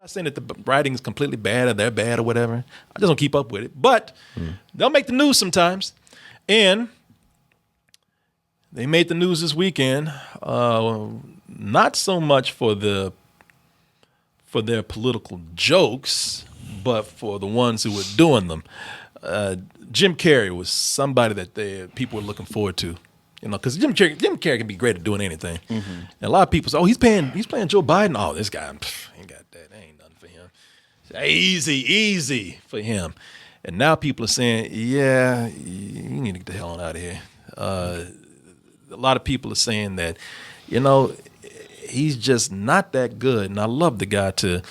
I'm not saying that the writing is completely bad or they're bad or whatever. I just don't keep up with it. But they'll make the news sometimes. And they made the news this weekend, not so much for their political jokes, but for the ones who were doing them. Jim Carrey was somebody that people were looking forward to, because Jim Carrey can be great at doing anything. Mm-hmm. And a lot of people say, "Oh, he's playing Joe Biden." Oh, this guy ain't got that. That ain't nothing for him. Easy for him. And now people are saying, "Yeah, you need to get the hell on out of here." A lot of people are saying that, he's just not that good. And I love the guy to,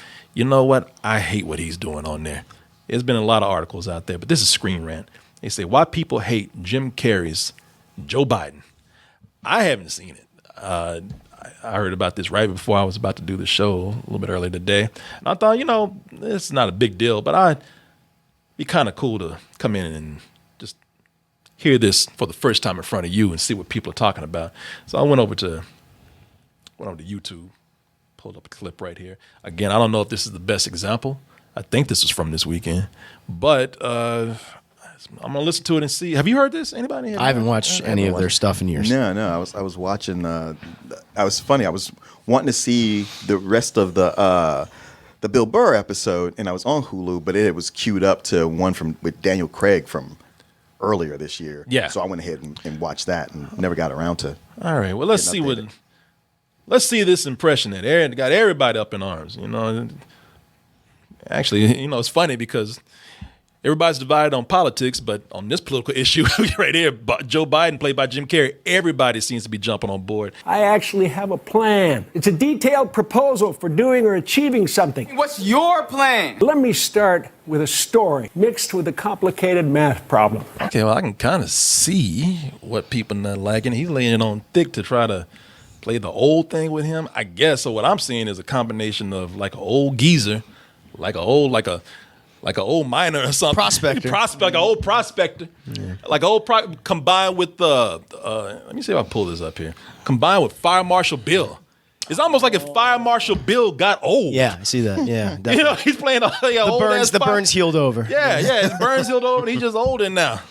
I hate what he's doing on there. There's been a lot of articles out there, but this is Screen Rant. They say, why people hate Jim Carrey's Joe Biden. I haven't seen it. I heard about this right before I was about to do the show a little bit earlier today. And I thought, it's not a big deal, but I'd be kind of cool to come in and just hear this for the first time in front of you and see what people are talking about. So I went over to YouTube, pulled up a clip right here. Again, I don't know if this is the best example. I think this is from this weekend, but I'm gonna listen to it and see. Have you heard this? Anybody? I haven't watched any of their stuff in years. No. I was watching. I was funny. I was wanting to see the rest of the Bill Burr episode, and I was on Hulu, but it was queued up to one with Daniel Craig from earlier this year. Yeah. So I went ahead and watched that, and never got around to. All right. Well, let's see this impression that got everybody up in arms. Actually, it's funny because everybody's divided on politics, but on this political issue right here, Joe Biden, played by Jim Carrey, everybody seems to be jumping on board. I actually have a plan. It's a detailed proposal for doing or achieving something. What's your plan? Let me start with a story mixed with a complicated math problem. Okay, well, I can kind of see what people not liking. He's laying it on thick to try to play the old thing with him, I guess. So what I'm seeing is a combination of like an old geezer, like an old miner or something. Prospector. Like an old prospector. Yeah. Like combined with let me see if I pull this up here. Combined with Fire Marshal Bill. It's almost like if Fire Marshal Bill got old. Yeah, I see that. Yeah, definitely. He's playing the burns healed over. Yeah, his burns healed over, and he's just older now.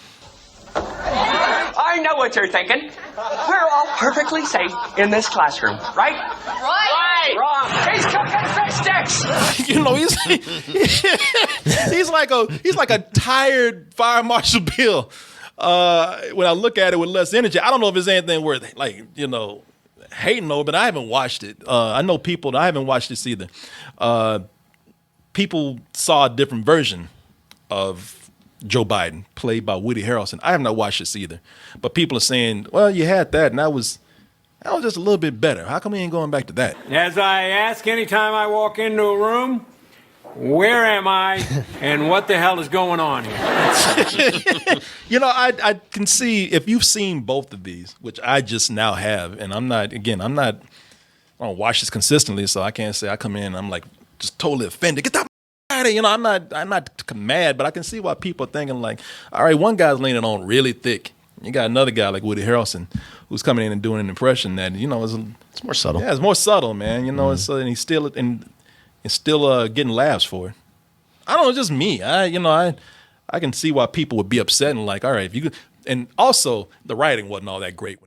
I know what you're thinking. We're all perfectly safe in this classroom, right? Right. Wrong. He's cooking fish sticks. He's like a tired Fire Marshal Bill. When I look at it with less energy, I don't know if there's anything worth hating over, but I haven't watched it. I know people. I haven't watched this either. People saw a different version of Joe Biden, played by Woody Harrelson. I have not watched this either, but people are saying, "Well, you had that, and that was just a little bit better. How come we ain't going back to that?" As I ask anytime I walk into a room, where am I and what the hell is going on here? I can see if you've seen both of these, which I just now have, and I don't watch this consistently, so I can't say I come in and I'm like just totally offended. Get that out of here. I'm not mad, but I can see why people are thinking like, all right, one guy's leaning on really thick. You got another guy like Woody Harrelson who's coming in and doing an impression that, it's more subtle. Yeah, it's more subtle, man. And he's still getting laughs for it. I don't know, it's just me. I can see why people would be upset and like, all right, if you could. And also the writing wasn't all that great when